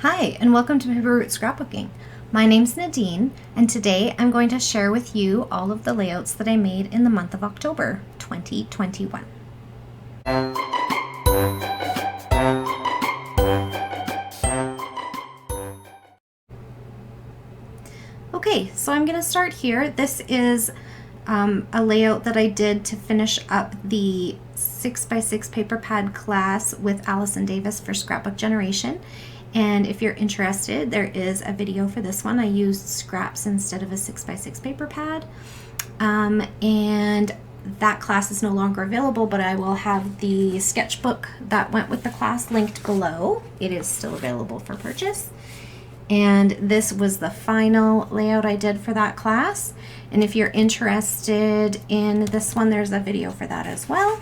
Hi, and welcome to Paper Route Scrapbooking. My name's Nadine, and today I'm going to share with you all of the layouts that I made in the month of October 2021. Okay, so I'm going to start here. This is a layout that I did to finish up the 6x6 paper pad class with Allison Davis for Scrapbook Generation. And if you're interested, there is a video for this one. I used scraps instead of a 6x6 paper pad. And that class is no longer available, but I will have the sketchbook that went with the class linked below. It is still available for purchase. And this was the final layout I did for that class. And if you're interested in this one, there's a video for that as well.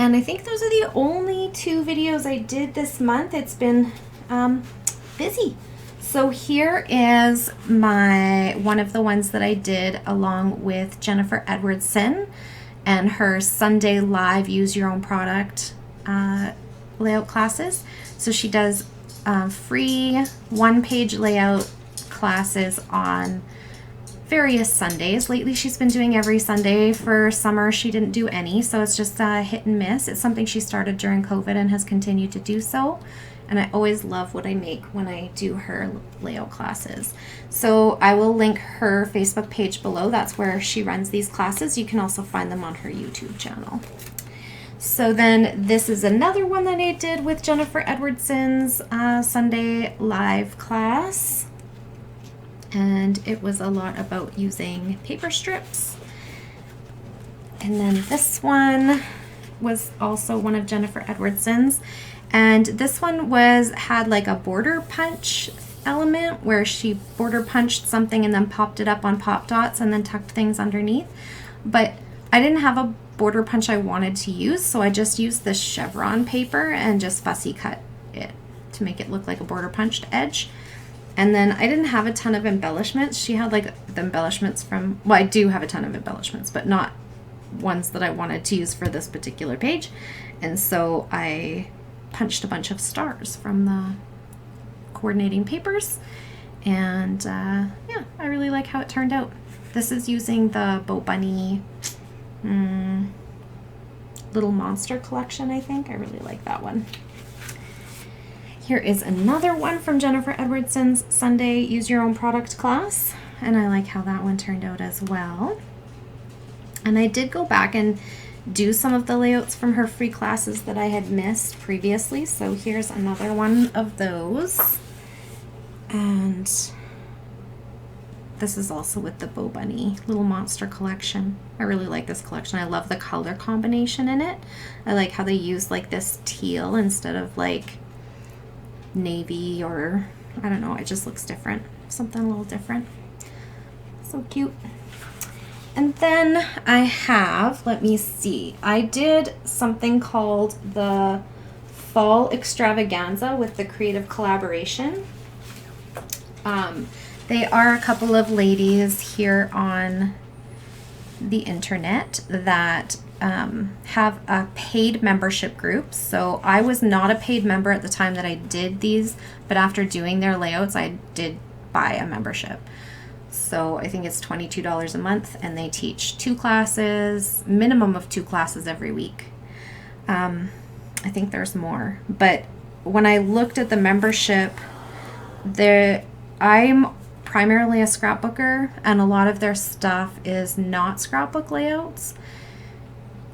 And I think those are the only two videos I did this month. It's been busy. So here is one of the ones that I did along with Jennifer Edwardson and her Sunday live use your own product layout classes. So she does free one-page layout classes on various Sundays. Lately she's been doing every Sunday. For summer she didn't do any, so it's just hit and miss. It's something she started during COVID and has continued to do so, and I always love what I make when I do her layout classes. So I will link her Facebook page below. That's where she runs these classes. You can also find them on her YouTube channel. So then this is another one that I did with Jennifer Edwardson's Sunday live class. And it was a lot about using paper strips. And then this one was also one of Jennifer Edwardson's, and this one had like a border punch element where she border punched something and then popped it up on pop dots and then tucked things underneath. But I didn't have a border punch I wanted to use, so I just used this chevron paper and just fussy cut it to make it look like a border punched edge. And then I didn't have a ton of embellishments. She had like the embellishments from, well, I do have a ton of embellishments, but not ones that I wanted to use for this particular page. And so I punched a bunch of stars from the coordinating papers. And yeah, I really like how it turned out. This is using the Bo Bunny Little Monster collection, I think. I really like that one. Here is another one from Jennifer Edwardson's Sunday Use Your Own Product class, and I like how that one turned out as well. And I did go back and do some of the layouts from her free classes that I had missed previously, so here's another one of those. And this is also with the Bo Bunny Little Monster collection. I really like this collection. I love the color combination in it. I like how they use like this teal instead of like navy, or I don't know, it just looks different, something a little different. So cute. And then I have, let me see, I did something called the Fall Extravaganza with the Creative Collaboration. They are a couple of ladies here on the internet that have a paid membership group. So I was not a paid member at the time that I did these, but after doing their layouts I did buy a membership. So I think it's $22 a month, and they teach 2 classes, minimum of 2 classes every week. I think there's more, but when I looked at the membership, I'm primarily a scrapbooker, and a lot of their stuff is not scrapbook layouts.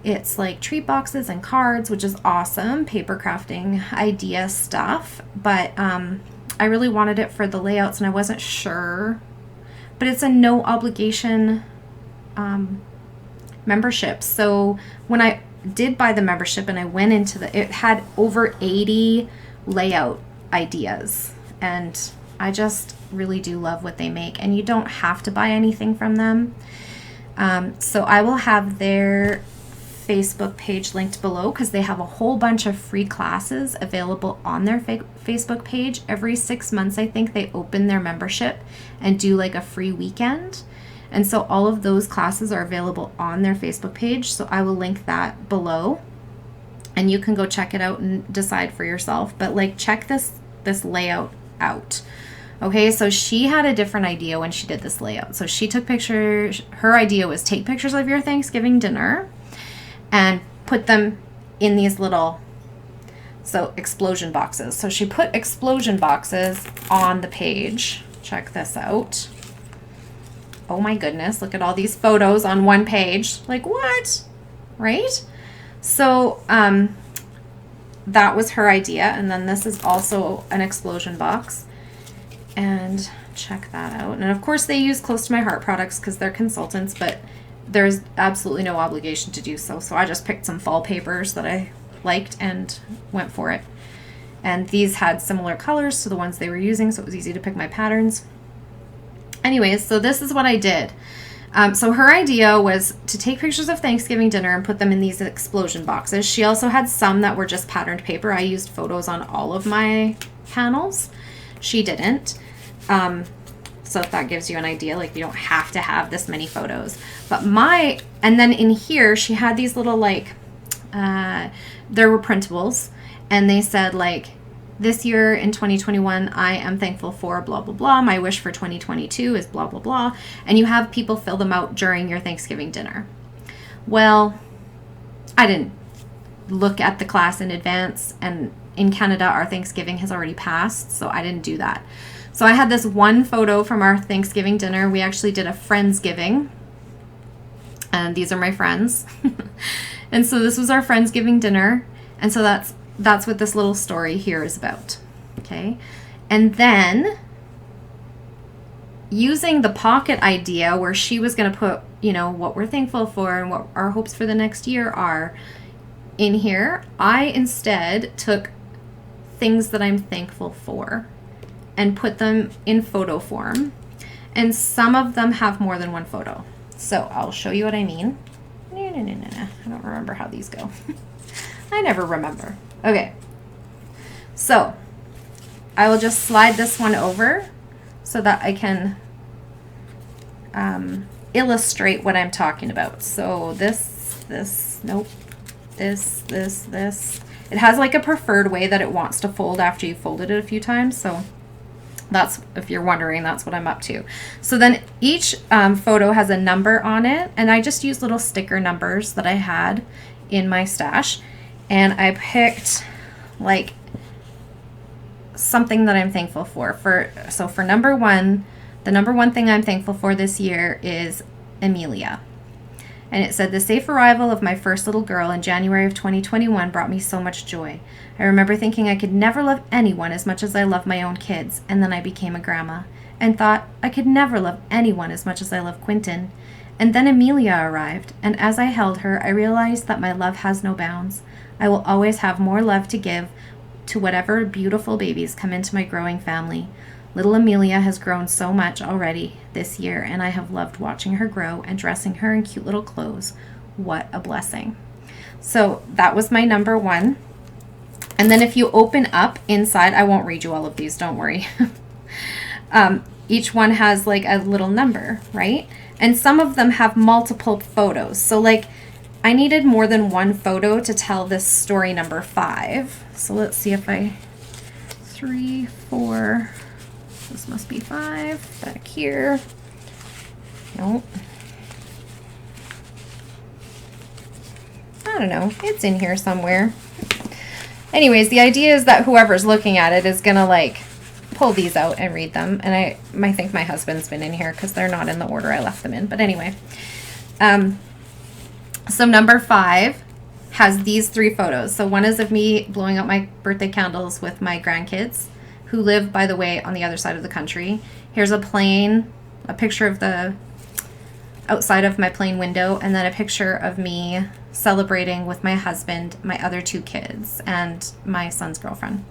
It's like treat boxes and cards, which is awesome, paper crafting idea stuff, but I really wanted it for the layouts and I wasn't sure. But it's a no obligation membership. So when I did buy the membership and I went into it had over 80 layout ideas, and I just really do love what they make, and you don't have to buy anything from them. So I will have their Facebook page linked below, because they have a whole bunch of free classes available on their Facebook page. Every 6 months I think they open their membership and do like a free weekend, and so all of those classes are available on their Facebook page, so I will link that below. and you can go check it out and decide for yourself. But like, check this layout out. Okay, so she had a different idea when she did this layout. So she took pictures. Her idea was take pictures of your Thanksgiving dinner and put them in these little, so explosion boxes. So she put explosion boxes on the page. Check this out. Oh my goodness, look at all these photos on one page. Like, what? Right? So that was her idea. And then this is also an explosion box. And check that out. And of course they use Close to My Heart products because they're consultants, but there's absolutely no obligation to do so. So I just picked some fall papers that I liked and went for it. And these had similar colors to the ones they were using, so it was easy to pick my patterns. Anyways, so this is what I did. So her idea was to take pictures of Thanksgiving dinner and put them in these explosion boxes. She also had some that were just patterned paper. I used photos on all of my panels. She didn't. So if that gives you an idea, like, you don't have to have this many photos. But and then in here, she had these little, like, there were printables, and they said, like, this year in 2021, I am thankful for blah, blah, blah. My wish for 2022 is blah, blah, blah. And you have people fill them out during your Thanksgiving dinner. Well, I didn't look at the class in advance, and in Canada, our Thanksgiving has already passed, so I didn't do that. So I had this one photo from our Thanksgiving dinner. We actually did a Friendsgiving, and these are my friends. And so this was our Friendsgiving dinner, and so that's what this little story here is about. Okay, and then using the pocket idea where she was going to put, you know, what we're thankful for and what our hopes for the next year are in here, I instead took things that I'm thankful for and put them in photo form. And some of them have more than one photo. So I'll show you what I mean. No. I don't remember how these go. I never remember. Okay. So I will just slide this one over so that I can illustrate what I'm talking about. So nope. This. It has like a preferred way that it wants to fold after you've folded it a few times. So that's, if you're wondering, that's what I'm up to. So then each photo has a number on it, and I just used little sticker numbers that I had in my stash, and I picked like something that I'm thankful for. So for number one, the number one thing I'm thankful for this year is Amelia. And it said, the safe arrival of my first little girl in January of 2021 brought me so much joy. I remember thinking I could never love anyone as much as I love my own kids, and then I became a grandma, and thought I could never love anyone as much as I love Quentin. And then Amelia arrived, and as I held her, I realized that my love has no bounds. I will always have more love to give to whatever beautiful babies come into my growing family. Little Amelia has grown so much already this year, and I have loved watching her grow and dressing her in cute little clothes. What a blessing. So that was my number one. And then if you open up inside, I won't read you all of these, don't worry. Each one has like a little number, right? And some of them have multiple photos. So like I needed more than one photo to tell this story number 5. So let's see if 3, 4... This must be 5 back here. Nope. I don't know. It's in here somewhere. Anyways, the idea is that whoever's looking at it is going to like pull these out and read them. And I think my husband's been in here because they're not in the order I left them in. But anyway. So number 5 has these 3 photos. So one is of me blowing out my birthday candles with my grandkids, who live, by the way, on the other side of the country. Here's a picture of the outside of my plane window, and then a picture of me celebrating with my husband, my other 2 kids, and my son's girlfriend.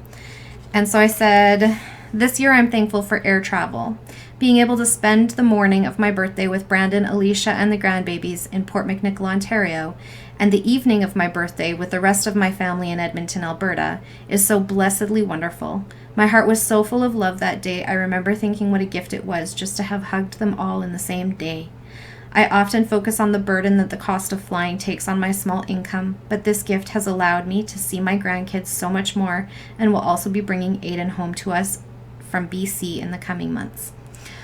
And so I said, this year I'm thankful for air travel, being able to spend the morning of my birthday with Brandon, Alicia, and the grandbabies in Port McNicoll, Ontario, and the evening of my birthday with the rest of my family in Edmonton, Alberta, is so blessedly wonderful. My heart was so full of love that day. I remember thinking what a gift it was just to have hugged them all in the same day. I often focus on the burden that the cost of flying takes on my small income, but this gift has allowed me to see my grandkids so much more and will also be bringing Aiden home to us from BC in the coming months.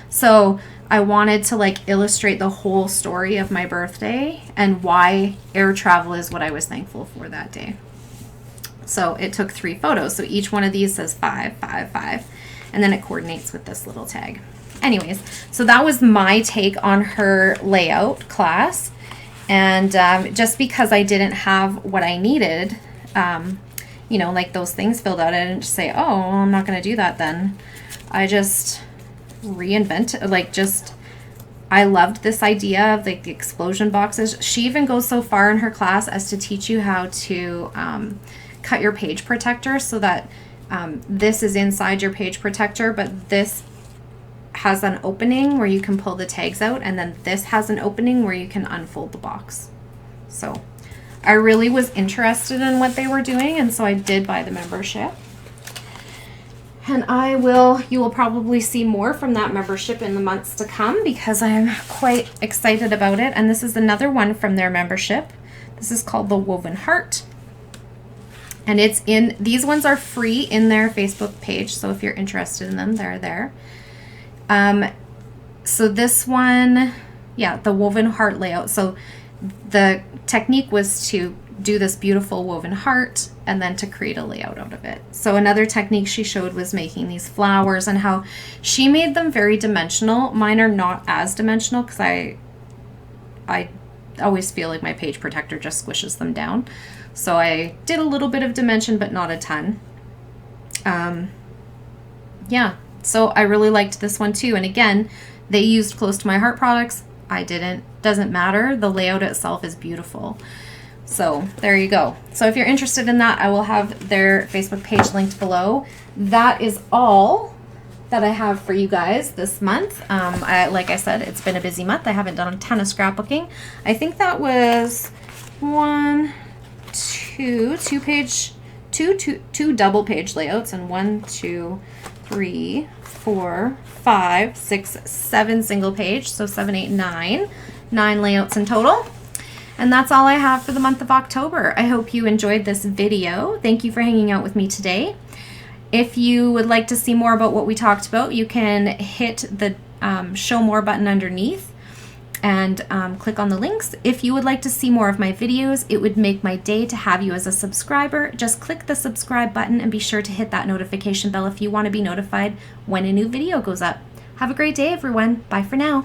So I wanted to like illustrate the whole story of my birthday and why air travel is what I was thankful for that day. So it took 3 photos. So each one of these says 5, 5, 5, and then it coordinates with this little tag. Anyways, so that was my take on her layout class. And just because I didn't have what I needed, you know, like those things filled out, I didn't just say, oh, well, I'm not going to do that then. I just reinvented, like just, I loved this idea of like the explosion boxes. She even goes so far in her class as to teach you how to cut your page protector so that this is inside your page protector, but this has an opening where you can pull the tags out, and then this has an opening where you can unfold the box. So I really was interested in what they were doing, and so I did buy the membership. And you will probably see more from that membership in the months to come because I'm quite excited about it. And this is another one from their membership. This is called the Woven Heart. And these ones are free in their Facebook page. So if you're interested in them, they're there. So this one, yeah, the Woven Heart layout. So the technique was to do this beautiful woven heart and then to create a layout out of it. So another technique she showed was making these flowers and how she made them very dimensional. Mine are not as dimensional because I always feel like my page protector just squishes them down. So I did a little bit of dimension, but not a ton. Yeah, so I really liked this one too. And again, they used Close to My Heart products. I didn't. Doesn't matter. The layout itself is beautiful. So there you go. So if you're interested in that, I will have their Facebook page linked below. That is all that I have for you guys this month. Like I said, it's been a busy month. I haven't done a ton of scrapbooking. I think that was two double page layouts, and 1, 2, 3, 4, 5, 6, 7 single page. So 7, 8, 9 layouts in total. And that's all I have for the month of October. I hope you enjoyed this video. Thank you for hanging out with me today. If you would like to see more about what we talked about, you can hit the show more button underneath and click on the links. If you would like to see more of my videos, it would make my day to have you as a subscriber. Just click the subscribe button and be sure to hit that notification bell if you want to be notified when a new video goes up. Have a great day, everyone. Bye for now.